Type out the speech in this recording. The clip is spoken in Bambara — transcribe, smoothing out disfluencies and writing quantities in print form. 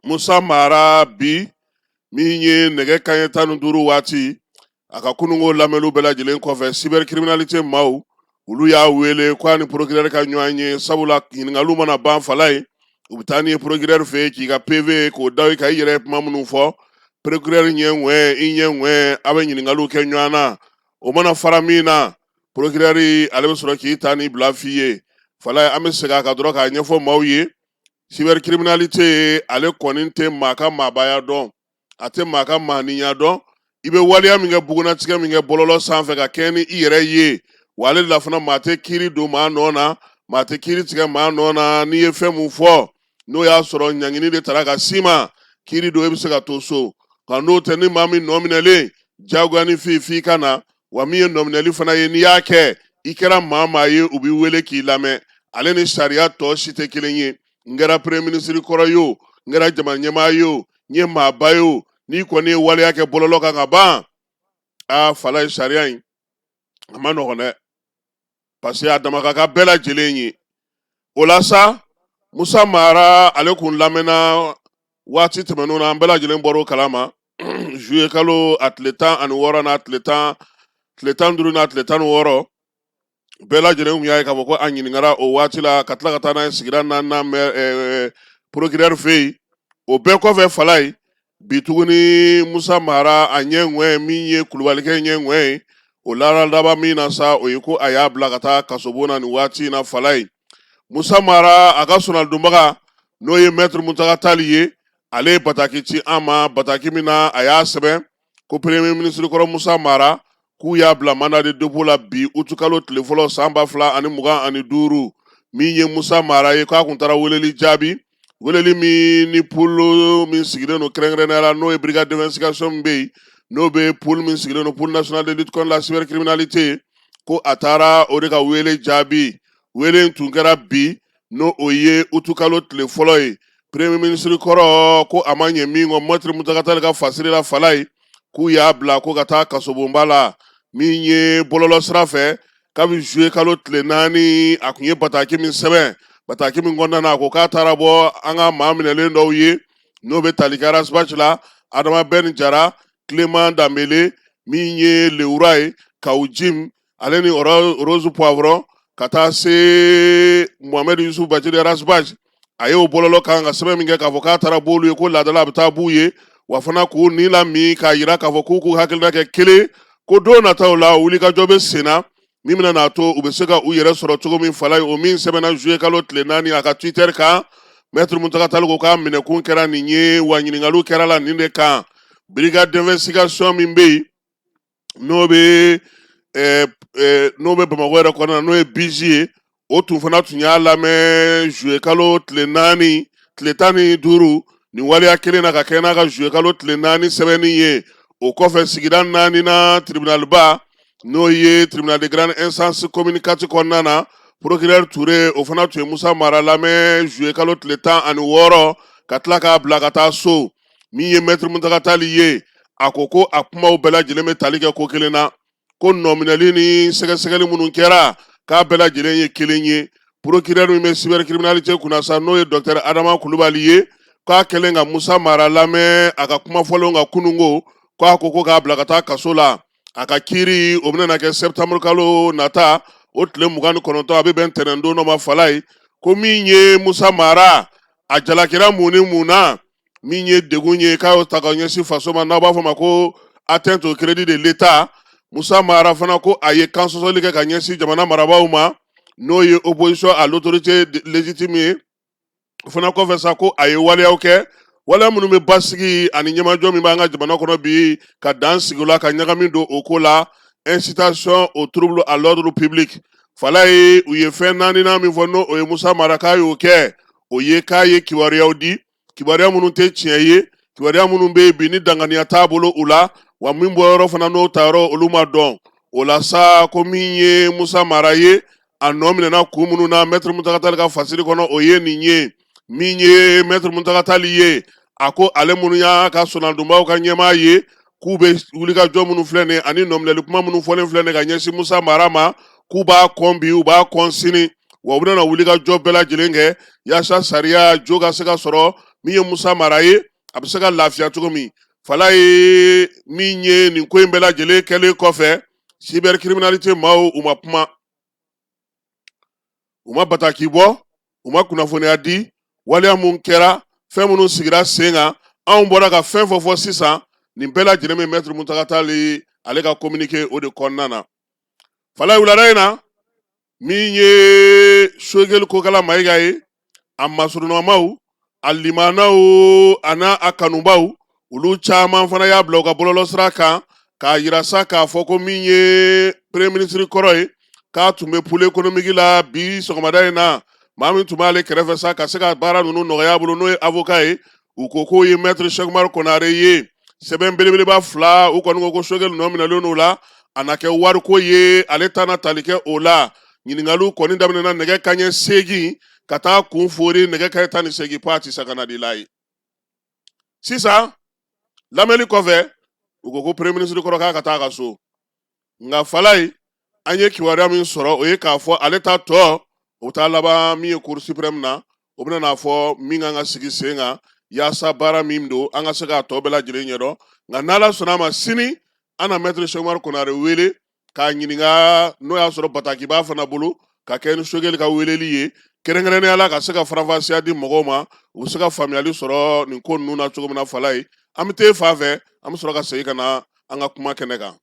Musa Mara bi min ye nɛgɛ kanɲɛ 15 waati a ka kunungo lamɛnniw bɛɛ lajɛlen kɔfɛ cybercriminalité maaw olu y'a wele ko a ni procureur ka ɲɔgɔn ye sabula ɲininkaliw mana ban fala ye u bɛ taa n'i ye procureur fɛ yen k'i ka PV k'o da i kan i yɛrɛ ye kuma minnu fɔ procureur ɲɛ ŋɛn i ɲɛ ŋɛn a bɛ ɲininkaliw kɛ ɲɔgɔn na o mana fara min na procureur ale bɛ sɔrɔ k'i ta ni bila f'i ye fala ye an bɛ segin a kan dɔrɔn k'a ɲɛfɔ maaw ye cybercriminalité ale kɔni tɛ maa ka maabaya dɔn a tɛ maa ka maaniya dɔn i bɛ waleya min kɛ bugunnatigɛ min kɛ bɔlɔlɔ sanfɛ ka kɛɲɛ ni i yɛrɛ ye wa ale de la fana maa tɛ kiiri don maa nɔ na maa tɛ kiiri tigɛ maa nɔ na n'i ye fɛn min fɔ n'o y'a sɔrɔ ɲangini de tara ka s'i ma kiiri don e bɛ se ka to so nka n'o tɛ ni maa min nɔ minɛlen diyagoya ni f'i ka na wa min ye nɔ minɛli fana ye n'i y'a kɛ i kɛra maa ye u b'i wele k'i lamɛn ale ni sariya tɔ si tɛ kelen ye n kɛra premier ministre kɔrɔ ye o n kɛra jamana ɲɛmaa ye o n ye maaba ye o n'i kɔni ye waleya kɛ bɔlɔlɔ kan ka ban fala ye sariya in a ma nɔgɔn dɛ parce que a dama ka kan bɛɛ lajɛlen ye o la sa Musa Mara ale kun lamɛnna waati tɛmɛnenw na an bɛɛ lajɛlen bɔr'o kalama juillet kalo a tile 16 n'a tile 15 n'a tile 16 bɛɛ lajɛlen kun y'a ye k'a fɔ ko a ɲininkara o waati la ka tila ka taa n'a ye sigida 4nan procureur fɛ yen o bɛɛ kɔfɛ fala ye bi tuguni Musa Mara a ɲɛ ŋɛn min ye Kulubalikɛ ɲɛ ŋɛn ye o laban min na sa o ye ko a y'a bila ka taa kasobon na nin waati in na fala ye Musa Mara a ka sonaldonbaga n'o ye maître Muntaka Tali ye ale ye bataki ci an ma bataki min na a y'a sɛbɛn ko premier ministre kɔrɔ Musa Mara k'u y'a bila mandat de dépôt la bi utu kalo tile fɔlɔ san 2025 min ye Musa Mara ye k'a kun taara weleli jaabi weleli min ni pôle min sigilen don kɛrɛnkɛrɛnnenya la n'o ye brigade d'investigation min bɛ yen n'o bɛ pôle min sigilen don pôle national de lutte contre la cybercriminalité ko a taara o de ka wele jaabi wele in tun kɛra bi n'o o ye utu kalo tile fɔlɔ ye premier ministre kɔrɔ ko a ma ɲɛ min kɔ maître Muntaka Tali ka fasiri la fala ye k'u y'a bila ko ka taa kasobonba la min ye bɔlɔlɔ sira fɛ kabi juillet kalo tile 4 a kun ye bataki min sɛbɛn bataki min kɔnɔna na a ko k'a taara bɔ an ka maa minɛlen dɔw ye n'o bɛ tali kɛ Rasbach la Adama Ben Jara Clément Dambele min ye Lewura ye Kawu Jim ale ni Rose Poivron ka taa se Mohamed Yusuf Bachir Rasbach a ye o bɔlɔlɔ kan ka sɛbɛn min kɛ k'a fɔ k'a taara b'olu ye ko laadala a bɛ taa b'u ye wa fana k'u ni lami k'a yira k'a fɔ k'u k'u hakilina kɛ kelen ko don nataw la wulikajɔ bɛ sen na min bɛna n'a to u bɛ se ka u yɛrɛ sɔrɔ cogo min fala ye o min sɛbɛnna juillet kalo tile 4 a ka Twitter kan maître Muntaka Tali ko k'a minɛkun kɛra nin ye wa ɲininkaliw kɛra la nin de kan brigade d'investigation min bɛ yen n'o bɛ Bamakɔ yɛrɛ kɔnɔna na n'o ye BJ ye o tun fana tun y'a lamɛn juillet kalo tile 4 tile 15 nin waleya kelen na ka kɛ n'a ka juillet kalo tile 4 sɛbɛnni ye o kɔfɛ sigida 4 na tribunalba n'o ye tribunal de grande instance communicative kɔnɔna na procureur Touré o fana tun ye Musa Mara lamɛn juillet kalo tile 16 ka tila k'a bila ka taa so min ye maître Muntaka Tali ye a ko ko a kumaw bɛɛ lajɛlen bɛ tali kɛ ko kelen na ko nɔminɛli ni sɛgɛsɛgɛli minnu kɛra k'a bɛɛ lajɛlen ye kelen ye procureur min bɛ cybercriminalité kunna sa n'o ye docteur Adama Kulubali ye k'a kɛlen ka Musa Mara lamɛn a ka kuma fɔlenw ka kunungo k'a ko k'a bila ka taa kaso la a ka kiiri o bɛna kɛ septembre kalo nata o tile 29 a bɛ bɛn ntɛnɛndon dɔ ma fala ye ko min ye Musa Mara a jalakira mun ni mun na min ye degun ye k'a y'o ta ka ɲɛsin faso ma n'aw b'a fɔ ma ko atteinte au crédit de l'État Musa Mara fana ko a ye kan sɔsɔli kɛ ka ɲɛsin jamana marabaaw ma n'o ye opposition à l'autorité légitime ye o fana kɔfɛ sa ko a ye waleyaw kɛ waleya minnu bɛ basigi ani ɲɛmajɔ min b'an ka jamana kɔnɔ bi ka dan sigi o la ka ɲagami don o ko la incitation au trouble à l'ordre public fala ye u ye fɛn 4nan min fɔ n'o o ye Musa Mara k'a y'o kɛ o ye k'a ye kibaruyaw di kibaruya minnu tɛ tiɲɛ ye kibaruya minnu bɛ yen bi ni danganiya t'a bolo u la wa min bɔ yɔrɔ fana n'o ta yɔrɔ olu ma dɔn o la sa ko min ye Musa Mara ye a nɔ minɛna kun minnu na maître Muntaka Tali ka fasiri kɔnɔ o ye nin ye min ye maître Muntaka Tali ye a ko ale minnu y'a ka sonaldonbaw ka ɲɛmaa ye k'u bɛ wulikajɔ minnu filɛ nin ye ani nɔminɛli kuma minnu fɔlen filɛ nin ye ka ɲɛsin Musa Mara ma k'u b'a kɔn bi u b'a kɔn sini wa u bɛna wulikajɔ bɛɛ lajɛlen kɛ yaasa sariya jo ka se ka sɔrɔ min ye Musa mara ye a bɛ se ka lafiya cogo min Fala ye min ye nin ko in bɛɛ lajɛlen kɛlen kɔfɛ cybercriminalité maaw u ma kuma u ma bataki bɔ u ma kunnafoniya di waliya mun kɛra fɛn minnu sigira sen kan anw bɔra ka fɛn fɔ sisan nin bɛɛ lajɛlen bɛ Maître Muntaka Tall ale ka communiqué o de kɔnɔna na Fala wulada in na min ye Choguel Kokala Mayiga ye a masurunamaw a limanaw a n'a a kanubaw olu caman fana y'a bila u ka bɔlɔlɔsira kan k'a yira sa k'a fɔ ko min ye premier ministre kɔrɔ ye k'a tun bɛ pôle économique la bi sɔgɔmada in na maa min tun b'ale kɛrɛfɛ sa ka se ka baara ninnu nɔgɔya a bolo n'o ye avocat ye u ko k'o ye maître Cheikh Umaru Konare ye sɛbɛn belebeleba 2 u kɔni ko ko Choguel nɔ minɛlen n'o la a na kɛ wariko ye ale ta na tali kɛ o la ɲininkaliw kɔni daminɛna nɛgɛ kanɲɛ 8 ka taa kun fori nɛgɛ kanɲɛ 18 fo a tɛ se ka na de la ye sisan lamɛnni kɔfɛ u ko ko premier ministre kɔrɔ k'a ka taa a ka so nka Fala ye an ye kibaruya min sɔrɔ o ye k'a fɔ ale ta tɔ o bɛ taa laban min ye cour suprême na o bɛna n'a fɔ min kan ka sigi sen kan yaasa baara min don an ka se k'a tɔ bɛɛ lajɛlen ɲɛdɔn nka n'Ala sɔnna a ma sini an na maître Cheikh Umaru Konare wele k'a ɲininka n'o y'a sɔrɔ bataki b'a fana bolo ka kɛ ni Choguel ka weleli ye kɛrɛnkɛrɛnnenya la ka se ka faranfasiya di mɔgɔw ma u bɛ se ka faamuyali sɔrɔ nin ko ninnu na cogo min na Fala ye an bɛ taa fan fɛ an bɛ sɔrɔ ka segin ka na an ka kuma kɛnɛ kan